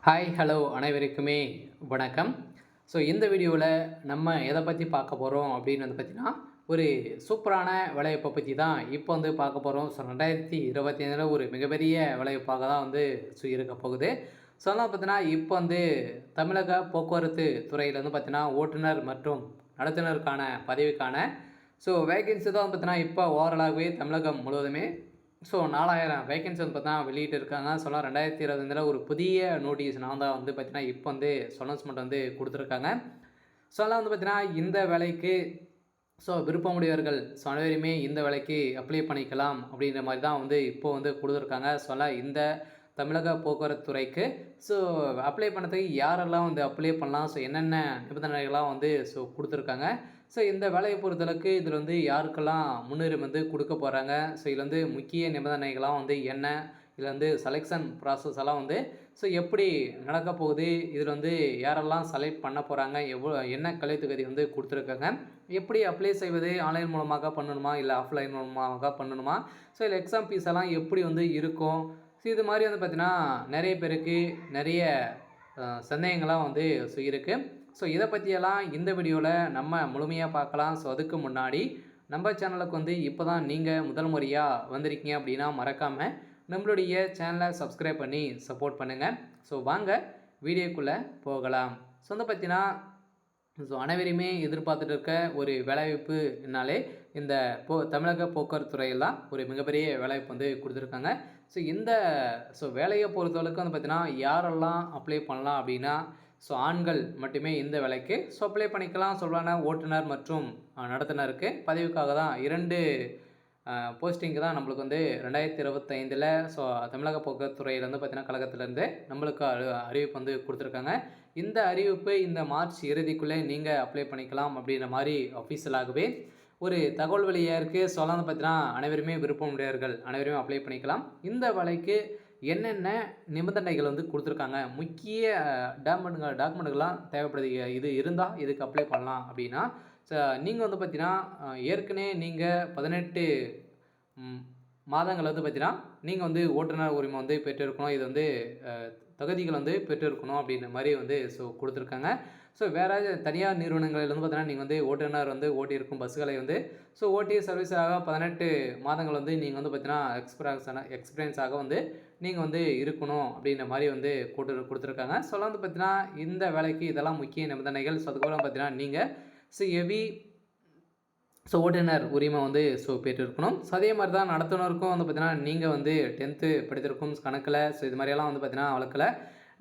Hi hello அனைவருக்குமே வணக்கம். So இந்த வீடியோவில் நம்ம எதை பற்றி பார்க்க போகிறோம் அப்படின்னு பார்த்தீங்கன்னா, ஒரு சூப்பரான வேலைவாய்ப்பை பற்றி தான் இப்போ பார்க்க போகிறோம். ஸோ 2025 ஒரு மிகப்பெரிய வேலைவாய்ப்பாக தான் இருக்க போகுது. ஸோ அதெல்லாம் பார்த்தீங்கன்னா, இப்போ தமிழக போக்குவரத்து துறையில் பார்த்தீங்கன்னா, ஓட்டுநர் மற்றும் நடத்துனருக்கான பதவிக்கான வேகன்சி தான் பார்த்தீங்கன்னா, இப்போ ஓவராலாகவே தமிழகம் முழுவதுமே 4000 வேகன்சி பார்த்தீங்கன்னா வெளியிட்டு இருக்காங்க. 2025 ஒரு புதிய நோட்டீஸ் நான் தான் பார்த்தீங்கன்னா, இப்போ அனௌன்ஸ்மெண்ட் குடுத்துருக்காங்க. அதெல்லாம் பார்த்தீங்கன்னா, இந்த வேலைக்கு விருப்பமுடையவர்கள் அனைவருமே இந்த வேலைக்கு அப்ளை பண்ணிக்கலாம் அப்படின்ற மாதிரி தான் இப்போ குடுத்துருக்காங்க. இந்த தமிழக போக்குவரத்து துறைக்கு அப்ளை பண்ணதுக்கு யாரெல்லாம் அப்ளை பண்ணலாம், என்னென்ன நிபந்தனைகள்லாம் குடுத்துருக்காங்க. இந்த வேலையை பொறுத்தளவுக்கு இதில் யாருக்கெல்லாம் முன்னுரிமை கொடுக்க போகிறாங்க, இதில் முக்கிய நிபந்தனைகள்லாம் என்ன, இதில் செலெக்ஷன் ப்ராசஸ் எல்லாம் எப்படி நடக்க போகுது, இதில் யாரெல்லாம் செலக்ட் பண்ண போகிறாங்க, என்ன கல்வி தகுதி கொடுத்துருக்காங்க, எப்படி அப்ளை செய்வது, ஆன்லைன் மூலமாக பண்ணணுமா இல்லை ஆஃப்லைன் மூலமாக பண்ணணுமா, இதில் எக்ஸாம் ஃபீஸ் எல்லாம் எப்படி இருக்கும். இது மாதிரி பார்த்தீங்கன்னா நிறைய பேருக்கு நிறைய சந்தேகங்கள்லாம் இருக்குது. இதை பற்றியெல்லாம் இந்த வீடியோவில் நம்ம முழுமையாக பார்க்கலாம். அதுக்கு முன்னாடி நம்ம சேனலுக்கு இப்போ தான் நீங்கள் முதல் முறையாக வந்திருக்கீங்க அப்படின்னா மறக்காமல் நம்மளுடைய சேனலை சப்ஸ்கிரைப் பண்ணி சப்போர்ட் பண்ணுங்கள். வாங்க வீடியோக்குள்ளே போகலாம். பார்த்தீங்கன்னா அனைவருமே எதிர்பார்த்துட்டு இருக்க ஒரு வேலைவாய்ப்புனாலே இந்த தமிழக போக்குவரத்து துறையில் தான் ஒரு மிகப்பெரிய வேலைவாய்ப்பு கொடுத்துருக்காங்க. இந்த வேலையை பொறுத்தளவுக்கு பார்த்தீங்கன்னா யாரெல்லாம் அப்ளை பண்ணலாம் அப்படின்னா, ஆண்கள் மட்டுமே இந்த வேலைக்கு அப்ளை பண்ணிக்கலாம். ஓட்டுநர் மற்றும் நடத்துனருக்கு பதவிக்காக தான் 2 போஸ்டிங்கு தான் நம்மளுக்கு 2025 தமிழக போக்குவரத்து துறையில் பார்த்தீங்கன்னா கழகத்திலேருந்து நம்மளுக்கு அறிவிப்பு கொடுத்துருக்காங்க. இந்த அறிவிப்பு இந்த மார்ச் இறுதிக்குள்ளே நீங்கள் அப்ளை பண்ணிக்கலாம் அப்படின்ற மாதிரி அஃபீஷியலாகவே ஒரு தகவல் வெளியாக இருக்குது. பார்த்தீங்கன்னா அனைவருமே விருப்பமுடையவர்கள் அனைவருமே அப்ளை பண்ணிக்கலாம். இந்த வேலைக்கு என்னென்ன நிபந்தனைகள் கொடுத்துருக்காங்க, முக்கிய டாக்குமெண்ட்டுகள்லாம் தேவைப்படுது, இது இருந்தால் இதுக்கு அப்ளை பண்ணலாம் அப்படின்னா, நீங்கள் பார்த்தீங்கன்னா ஏற்கனவே நீங்கள் 18 மாதங்கள் பார்த்தீங்கன்னா நீங்கள் ஓட்டுநர் உரிமை பெற்றிருக்கணும். இது தகுதிகள் பெற்றிருக்கணும் அப்படின்ற மாதிரி கொடுத்துருக்காங்க. வேறு தனியார் நிறுவனங்களில் பார்த்தீங்கன்னா நீங்கள் ஓட்டுநர் ஓட்டியிருக்கும் பஸ்ஸுகளை ஓட்டி சர்வீஸாக 18 மாதங்கள் நீங்கள் பார்த்தீங்கன்னா எக்ஸ்பீரியன்ஸாக நீங்கள் இருக்கணும் அப்படின்ற மாதிரி கொடுத்துருக்காங்க. பார்த்தீங்கன்னா இந்த வேலைக்கு இதெல்லாம் முக்கிய நிபந்தனைகள். அதுக்கப்புறம் பார்த்தீங்கன்னா நீங்கள் ஹெவி ஓட்டுநர் உரிமை பெற்றிருக்கணும். அதே மாதிரி தான் நடத்துனருக்கும் பார்த்தீங்கன்னா நீங்கள் 10th படித்திருக்கும் கணக்கில் இது மாதிரியெல்லாம் பார்த்தீங்கன்னா வழக்கில்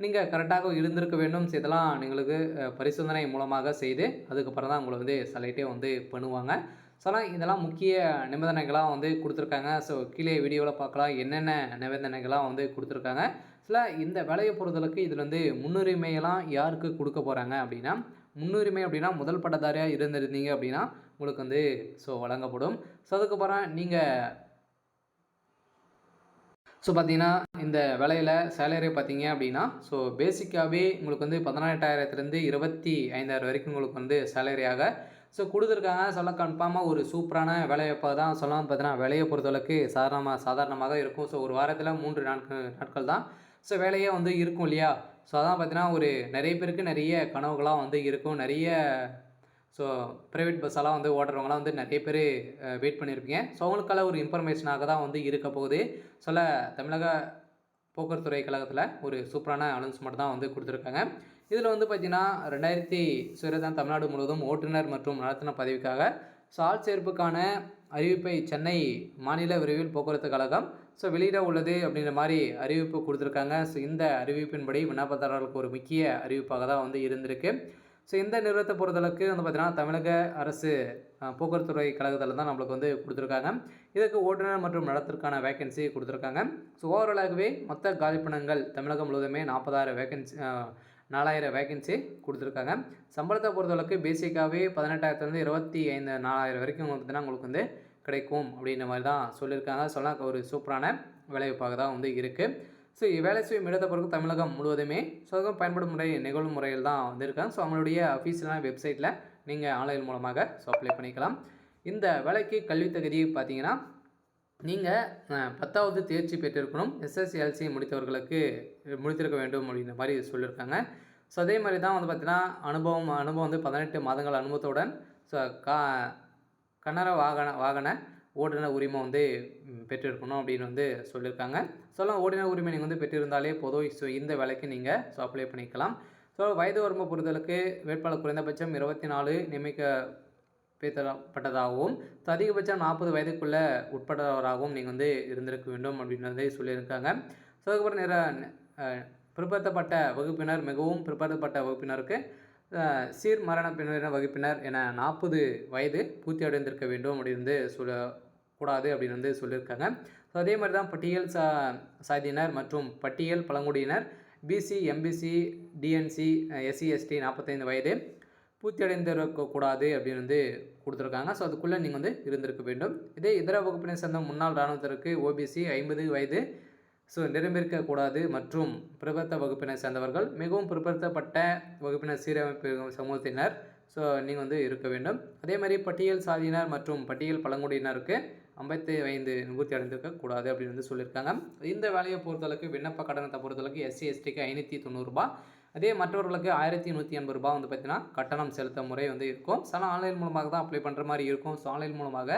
நீங்கள் கரெக்டாக இருந்திருக்க வேண்டும். இதெல்லாம் நீங்களுக்கு பரிசோதனை மூலமாக செய்து அதுக்கப்புறம் தான் உங்களை செலக்டே பண்ணுவாங்க. இதெல்லாம் முக்கிய நிபந்தனைகளாக கொடுத்துருக்காங்க. கீழே வீடியோவில் பார்க்கலாம் என்னென்ன நிபந்தனைகளாக கொடுத்துருக்காங்க. இந்த வேலையை பொறுத்தளவுக்கு இதில் முன்னுரிமையெல்லாம் யாருக்கு கொடுக்க போகிறாங்க அப்படின்னா, முன்னுரிமை அப்படின்னா முதல் பட்டதாரியாக இருந்திருந்தீங்க அப்படின்னா உங்களுக்கு வழங்கப்படும். அதுக்கப்புறம் நீங்கள் பார்த்தீங்கன்னா இந்த வேலையில் சேலரி பார்த்தீங்க அப்படின்னா பேசிக்காகவே உங்களுக்கு 18,000 25,000 வரைக்கும் உங்களுக்கு சேலரியாக கொடுத்துருக்காங்க. கன்ஃபார்மாக ஒரு சூப்பரான வேலைவாய்ப்பாக தான் பார்த்தீங்கன்னா வேலையை பொறுத்தளவுக்கு சாதாரணமாக இருக்கும். ஒரு வாரத்தில் 3 நாட்கள் தான் வேலையே இருக்கும் இல்லையா. அதான் பார்த்தீங்கன்னா ஒரு நிறைய பேருக்கு நிறைய கனவுகளாக இருக்கும். நிறைய ப்ரைவேட் பஸ்ஸெல்லாம் ஓட்டுறவங்களாம் நிறைய பேர் வெயிட் பண்ணியிருப்பீங்க. அவங்களுக்கெல்லாம் ஒரு இன்ஃபர்மேஷனாக தான் இருக்க போகுது. தமிழக போக்குவரத்துறை கழகத்தில் ஒரு சூப்பரான அனௌன்ஸ்மெண்ட் தான் கொடுத்துருக்காங்க. இதில் பார்த்தீங்கன்னா 2020 தமிழ்நாடு முழுவதும் ஓட்டுநர் மற்றும் நடத்துனர் பதவிக்காக ஆள் சேர்ப்புக்கான அறிவிப்பை சென்னை மாநில விரைவில் போக்குவரத்து கழகம் வெளியிட உள்ளது அப்படின்ற மாதிரி அறிவிப்பு கொடுத்துருக்காங்க. இந்த அறிவிப்பின்படி விண்ணப்பதாரர்களுக்கு ஒரு முக்கிய அறிவிப்பாக தான் இருந்திருக்கு. இந்த நிறுவனத்தை பொறுத்தளவுக்கு பார்த்தீங்கன்னா தமிழக அரசு போக்குவரத்துறை கழகத்தில் தான் நம்மளுக்கு கொடுத்துருக்காங்க. இதுக்கு ஓட்டுநர் மற்றும் நடத்துறதுக்கான வேகன்சி கொடுத்துருக்காங்க. ஓவராலாகவே மொத்த காலிப்பணங்கள் தமிழகம் முழுவதுமே 40,000 வேகன்சி கொடுத்துருக்காங்க. சம்பளத்தை பொறுத்தளவுக்கு பேசிக்காகவே 18,000 25,000 வரைக்கும் பார்த்தீங்கன்னா உங்களுக்கு கிடைக்கும் அப்படின்ற மாதிரி தான் சொல்லியிருக்காங்க. ஒரு சூப்பரான வேலைவாய்ப்பாக தான் இருக்குது. வேலை செய்யும் இடத்தை பொறுத்து தமிழகம் முழுவதுமே அதுவும் பயன்படும் முறை நிகழ்வு முறையில் தான் வந்திருக்காங்க. அவங்களுடைய அஃபீஷியலான வெப்சைட்டில் நீங்கள் ஆன்லைன் மூலமாக அப்ளை பண்ணிக்கலாம். இந்த வேலைக்கு கல்வி தகுதி பார்த்தீங்கன்னா நீங்கள் 10வது தேர்ச்சி பெற்றிருக்கணும். எஸ்எஸ்எல்சி முடித்திருக்க வேண்டும் அப்படின்ற மாதிரி சொல்லியிருக்காங்க. ஸோ அதே மாதிரி தான் வந்து பார்த்திங்கன்னா அனுபவம் வந்து 18 மாதங்கள் அனுபவத்துடன் ஸோ கன்னட வாகன ஓட்டுநர் உரிமை வந்து பெற்றிருக்கணும் அப்படின்னு வந்து சொல்லியிருக்காங்க. ஸோ ஓட்டுநர் உரிமை நீங்கள் வந்து பெற்றிருந்தாலே போதும். ஸோ இந்த வேலைக்கு நீங்கள் அப்ளை பண்ணிக்கலாம். ஸோ வயது வரம்பு பொறுத்தளவுக்கு வேட்பாளர் குறைந்தபட்சம் 24 நியமிக்கப்பட்டதாகவும் அதிகபட்சம் 40 வயதுக்குள்ளே உட்பட்டவராகவும் நீங்கள் வந்து இருந்திருக்க வேண்டும் அப்படின்றதே சொல்லியிருக்காங்க. ஸோ அதுக்கப்புறம் பிற்படுத்தப்பட்ட வகுப்பினர் மிகவும் பிற்படுத்தப்பட்ட வகுப்பினருக்கு சீர்மரண பின்னர் வகுப்பினர் என 40 வயது பூர்த்தி அடைந்திருக்க வேண்டும் அப்படின்னு சொல்லக்கூடாது அப்படின்னு வந்து சொல்லியிருக்காங்க. ஸோ அதே மாதிரி தான் பட்டியல் சாதியினர் மற்றும் பட்டியல் பழங்குடியினர் BC MBC DNC SC ST 45 வயது பூர்த்தி அடைந்திருக்கக்கூடாது அப்படின்னு வந்து கொடுத்துருக்காங்க. ஸோ அதுக்குள்ளே நீங்கள் வந்து இருந்திருக்க வேண்டும். இதே இதர வகுப்பினை சேர்ந்த முன்னாள் இராணுவத்திற்கு ஓபிசி 50 வயது ஸோ நிரம்பியிருக்கக்கூடாது மற்றும் பிற்படுத்த வகுப்பினை சேர்ந்தவர்கள் மிகவும் பிற்படுத்தப்பட்ட வகுப்பினர் சீரமைப்பு சமூகத்தினர் ஸோ நீங்கள் வந்து இருக்க வேண்டும். அதே மாதிரி பட்டியல் சாதியினர் மற்றும் பட்டியல் பழங்குடியினருக்கு 55 நிவர்த்தி அடைந்திருக்கக்கூடாது அப்படின்னு வந்து சொல்லியிருக்காங்க. இந்த வேலையை பொறுத்தளவுக்கு விண்ணப்ப கட்டணத்தை பொறுத்தளவுக்கு எஸ்சி எஸ்டிக்கு 590 ரூபா, அதே மற்றவர்களுக்கு 1180 ரூபா வந்து பார்த்திங்கன்னா கட்டணம் செலுத்த முறை வந்து இருக்கும். சில ஆன்லைன் மூலமாக தான் அப்ளை பண்ணுற மாதிரி இருக்கும். ஸோ ஆன்லைன் மூலமாக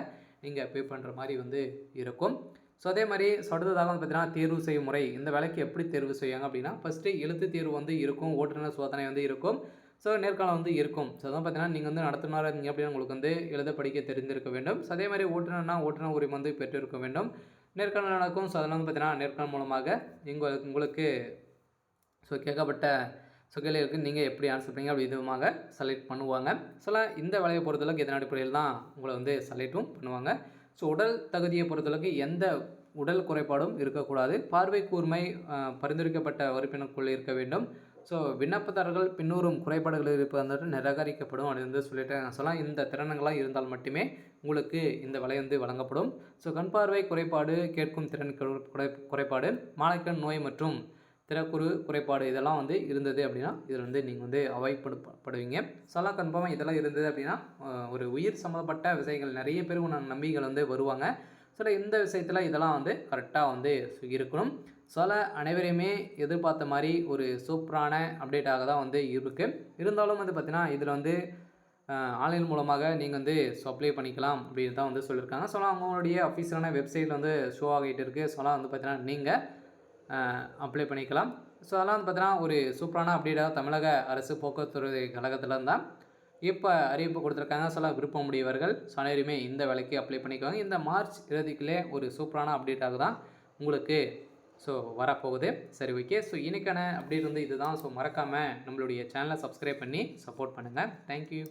நீங்கள் பே பண்ணுற மாதிரி வந்து இருக்கும். ஸோ அதே மாதிரி அடுத்ததாக வந்து பார்த்திங்கன்னா தேர்வு செய்யும் முறை. இந்த வேலைக்கு எப்படி தேர்வு செய்வாங்க அப்படின்னா ஃபஸ்ட்டு எழுத்து தேர்வு வந்து இருக்கும், ஓட்டுநர் சோதனை வந்து இருக்கும், ஸோ நேர்காணல் வந்து இருக்கும். ஸோ அதான் பார்த்திங்கன்னா நீங்கள் வந்து நடத்துனராக இருந்தீங்க அப்படின்னு உங்களுக்கு வந்து எழுத படிக்க தெரிந்திருக்க வேண்டும். ஸோ அதே மாதிரி ஓட்டுநர் உரிமை வந்து பெற்றிருக்க வேண்டும். நேர்காணல் நடக்கும். ஸோ அதெல்லாம் வந்து பார்த்திங்கன்னா நேர்காணல் மூலமாக உங்களுக்கு ஸோ கேட்கப்பட்ட கேள்விகளுக்கு நீங்கள் எப்படி ஆன்சர் பண்ணீங்க அப்படி விதமாக செலக்ட் பண்ணுவாங்க. ஸோ இந்த வேலையை பொறுத்தளவுக்கு இதன் அடிப்படையில் தான் உங்களை வந்து செலக்டும் பண்ணுவாங்க. ஸோ உடல் தகுதியை பொறுத்தளவுக்கு எந்த உடல் குறைபாடும் இருக்கக்கூடாது. பார்வை கூர்மை பரிந்துரைக்கப்பட்ட உறுப்பினருக்குள் இருக்க வேண்டும். ஸோ விண்ணப்பதாரர்கள் பின்னூறும் குறைபாடுகள் இருப்பது நிராகரிக்கப்படும் அப்படின்னு வந்து சொல்லிட்டு இந்த திறனங்களாக இருந்தால் மட்டுமே உங்களுக்கு இந்த விலை வந்து வழங்கப்படும். ஸோ கண் பார்வை குறைபாடு, கேட்கும் திறன் குறைபாடு, மாலைக்கண் நோய் மற்றும் திறக்குறு குறைபாடு இதெல்லாம் வந்து இருந்தது அப்படின்னா இதில் வந்து நீங்கள் வந்து அவாய்ட் படுவீங்க. சொல்லாம் கன்ஃபார்மாக இதெல்லாம் இருந்தது அப்படின்னா ஒரு உயிர் சம்மந்தப்பட்ட விஷயங்கள் நிறைய பேர் நம்பிக்கைகள் வந்து வருவாங்க. ஸோ இந்த விஷயத்தில் இதெல்லாம் வந்து கரெக்டாக வந்து இருக்கணும். சில அனைவரையுமே எதிர்பார்த்த மாதிரி ஒரு சூப்பரான அப்டேட்டாக தான் வந்து இருக்குது. இருந்தாலும் வந்து பார்த்திங்கன்னா இதில் வந்து ஆன்லைன் மூலமாக நீங்கள் வந்து அப்ளை பண்ணிக்கலாம் அப்படின்னு தான் வந்து சொல்லியிருக்காங்க. ஸோ அவங்களுடைய அஃபீஷியலான வெப்சைட்டில் வந்து ஷோ ஆகிட்டு இருக்குது. ஸோ வந்து பார்த்திங்கன்னா நீங்கள் அப்ளை பண்ணிக்கலாம். ஸோ அதெல்லாம் வந்து பார்த்திங்கன்னா ஒரு சூப்பரான அப்டேட்டாக தமிழக அரசு போக்குவரத்து கழகத்தில் இருந்தால் இப்போ அறிவிப்பு கொடுத்துருக்காங்க. சில விருப்பமுடையவர்கள் அனைவருமே இந்த வேலைக்கு அப்ளை பண்ணிக்குவாங்க. இந்த மார்ச் 20 ஒரு சூப்பரான அப்டேட்டாக தான் உங்களுக்கு ஸோ வரப்போகுது. சரி, ஓகே. ஸோ இன்றைக்கான அப்டேட் வந்து இதுதான். ஸோ மறக்காமல் நம்மளுடைய சேனலை சப்ஸ்கிரைப் பண்ணி சப்போர்ட் பண்ணுங்கள். தேங்க்யூ.